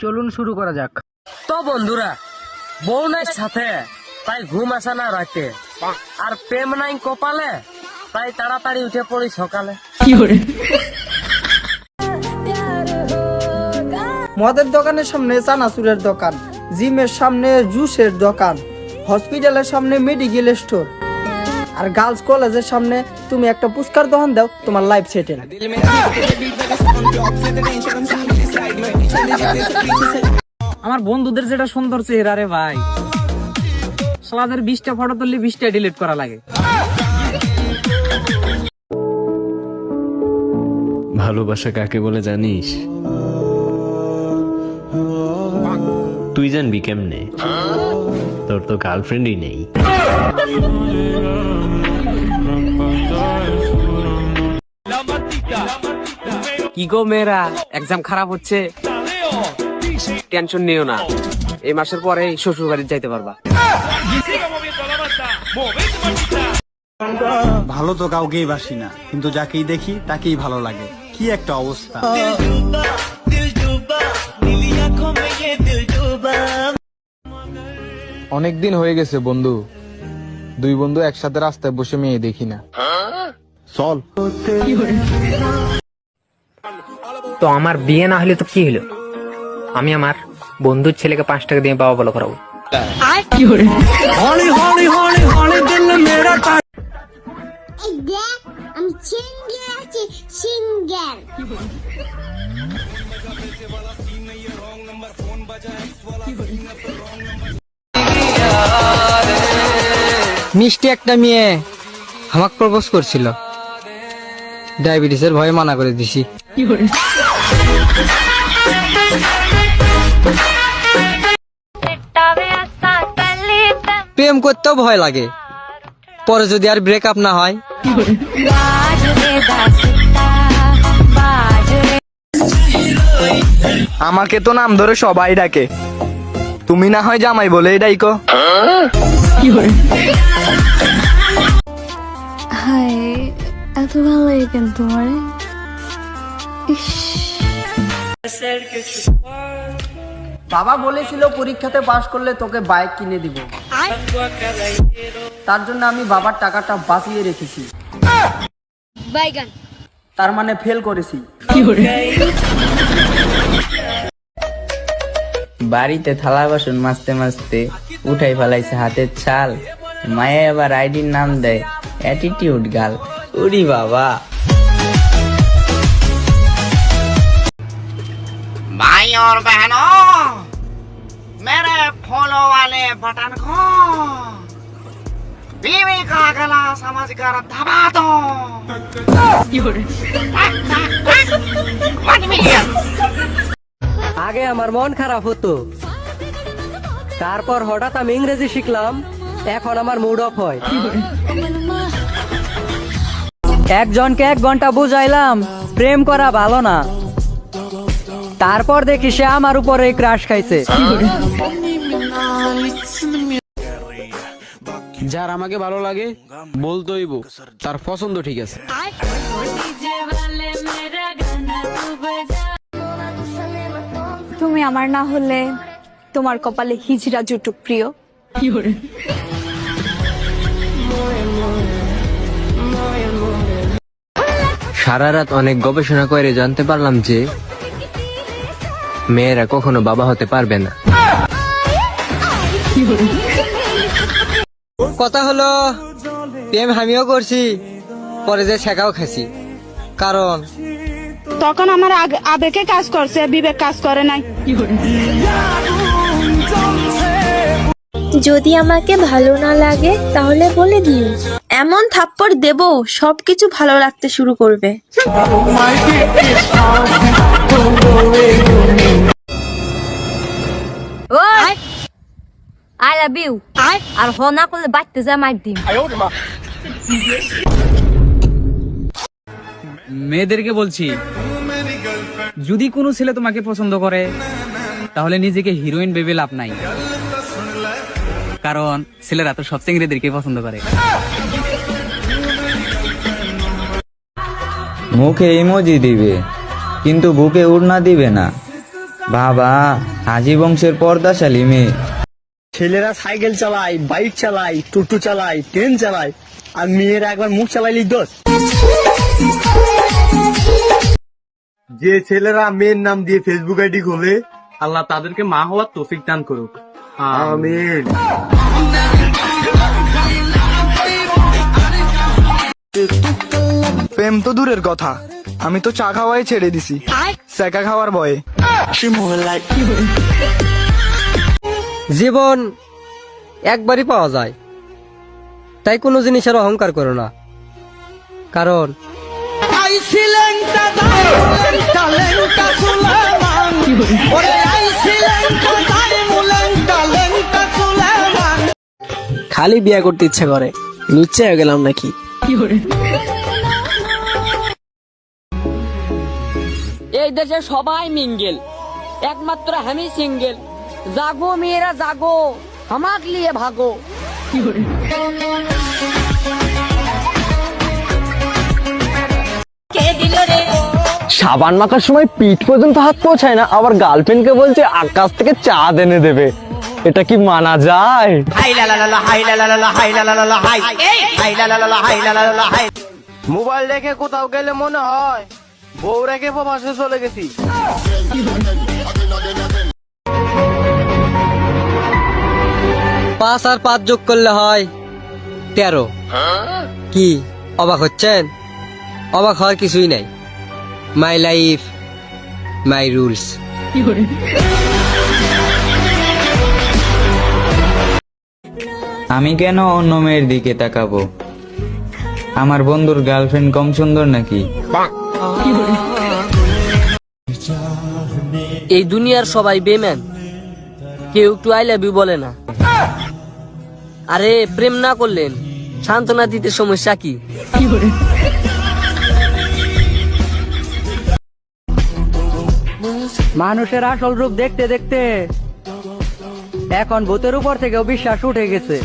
চলুন শুরু করা যাক। তো বন্ধুরা, বউ নাই সাথে তাই ঘুম আসে না রাতে, আর প্রেম নাই কপালে তাই তাড়াতাড়ি উঠে পড়ি সকালে। মদের দোকানের সামনে চানাচুরের দোকান, জিমের সামনে জুসের দোকান, হসপিটালের সামনে মেডিকেল স্টোর, আর গার্লস কলেজের সামনে তুমি একটা পুস্কার দোকান দাও, তোমার লাইফ সেটেল। আমার বন্ধুদের যেটা সুন্দর চেহারা রে ভাই, সালাদের 20টা ফটো তুললে 20টা ডিলিট করা লাগে। ভালোবাসা কাকে বলে জানিস? তুই জানবি কেমনে? তোর তো গার্লফ্রেন্ডই নেই। কি গো মেয়েরা, এক্সাম খারাপ হচ্ছে, টেনশন নিও না, এই মাসের পরে শ্বশুর বাড়ি যাইতে পারবা। ভালো তো কাউকেই বাসি না, কিন্তু যাকেই দেখি তাকেই ভালো লাগে। কি একটা অবস্থা! অনেকদিন হয়ে গেছে বন্ধু, দুই বন্ধু একসাথে রাস্তায় বসে মেয়ে দেখি না। চল। তো আমার বিয়ে না হলে তো কি হলো, আমি আমার বন্ধুর ছেলেকে 5 টাকা দিয়ে বাবা বলো করাবো। আমি সিঙ্গেল আছি, সিঙ্গেল। মিষ্টি একটা মেয়ে আমাকে প্রপোজ করছিল, ডায়াবেটিসের ভয়ে মানা করে দিছি। প্রেম করতেও ভয় লাগে, পরে যদি আর ব্রেকআপ না হয়। আমাকে তো নাম ধরে সবাই ডাকে, তুমি না হয় জামাই বলে ডাইকো। হাই, এত ভালো লাগে কেন তোমার? বাবা বলেছিল পরীক্ষাতে পাশ করলে তোকে বাইক কিনে দিব, তার জন্য আমি বাবার টাকাটা বাঁচিয়ে রেখেছি। বাইগান। তার মানে ফেল করেছি। বাড়িতে থালা বাসন মাজতে মাজতে উঠাই ফেলাইছে হাতের ছাল, মায়ে আবার আইডির নাম দেয় অ্যাটিটিউড গার্ল। উরি বাবা! भाई और बहनों, मेरे फॉलो वाले बटन को बीवी का गला समझकर दबा दो। 1 million। আগে আমার মন খারাপ হতো, তারপর হঠাৎ আমি ইংরেজি শিখলাম, এখন আমার মুড অফ হয়। একজনকে 1 ঘন্টা বুঝাইলাম প্রেম করা ভালো না, তারপর দেখি সে আমার উপরে ক্রাশ খাইছে। যার আমাকে ভালো লাগে বলতোই তার পছন্দ ঠিক আছে। তুমি আমার না হলে তোমার কপালে হিজড়া জুটুক প্রিয়। সারা রাত অনেক গবেষণা করে জানতে পারলাম যে মেয়েরা কখনো বাবা হতে পারবে না। কথা হলো প্রেম আমিও করছি, পরে যে শেখাও খাইছি, কারণ তখন আমার আবেগে কাজ করছে, বিবেক কাজ করে নাই। যদি আমাকে ভালো না লাগে তাহলে বলে দিও, এমন থাপ্পড় দেব সবকিছু ভালো লাগতে শুরু করবে। I love you. আর হ না করলে বাড়তে যা মার দিন। মেয়েদেরকে বলছি, যদি কোনো ছেলে তোমাকে পছন্দ করে তাহলে নিজেকে হিরোইন ভেবে লাভ নাই, কারণ ছেলেরা তো সব চিংড়িদেরকে পছন্দ করে। মুখে ইমোজি দিবে কিন্তু বুকে উড়না দিবে না, বাবা, হাজি বংশের পর্দাশালী মেয়ে। ছেলেরা সাইকেল চালায়, বাইক চালায়, টোটো চালায়, ট্রেন চালায়, আর মেয়েরা একবার মুখ চালাইলি দোষ। যে ছেলেরা মেয়ের নাম দিয়ে ফেসবুক আইডি খোলে, আল্লাহ তাদেরকে মা হওয়ার তৌফিক দান করুক। আমিন। প্রেম তো দূরের কথা, আমি তো চা খাওয়াই ছেড়ে দিছি সেকা খাওয়ার ভয়ে। জীবন একবারই পাওয়া যায়, তাই কোনো জিনিসের অহংকার করো না, কারণ খালি বিয়ে করতে ইচ্ছা করে, লুচ্চে হয়ে গেলাম নাকি? এই দেশে সবাই মিঙ্গেল, একমাত্র আমি সিঙ্গেল। জাগো মেয়েরা জাগো, আমাক লিয়ে ভাগো। সাবান মাখার সময় পিঠ পর্যন্ত হাত পৌঁছায় না, আবার গার্লফ্রেন্ডকে বলছে আকাশ থেকে চাঁদ এনে দেবে। এটা কি মানা যায়? মোবাইল রেখে কোথাও গেলে মনে হয় বউ রেখে প্রবাসে চলে গেছি। 5 আর 5 যোগ করলে হয় 13। কি অবাক হচ্ছেন? অবাক হওয়ার কিছুই নাই। My life my rules. আমি কেন অন্য মেয়ের দিকে তাকাবো? আমার বন্ধুর গার্লফ্রেন্ড কম সুন্দর নাকি? এই দুনিয়ার সবাই বেম্যান, কেউ একটু আই লাভ ইউ বলে না। আরে প্রেম না করলেন সান্ত্বনা দিতে সমস্যা কি? মানুষের আসল রূপ দেখতে দেখতে এখন ভূতের উপর থেকেও বিশ্বাস উঠে গেছে।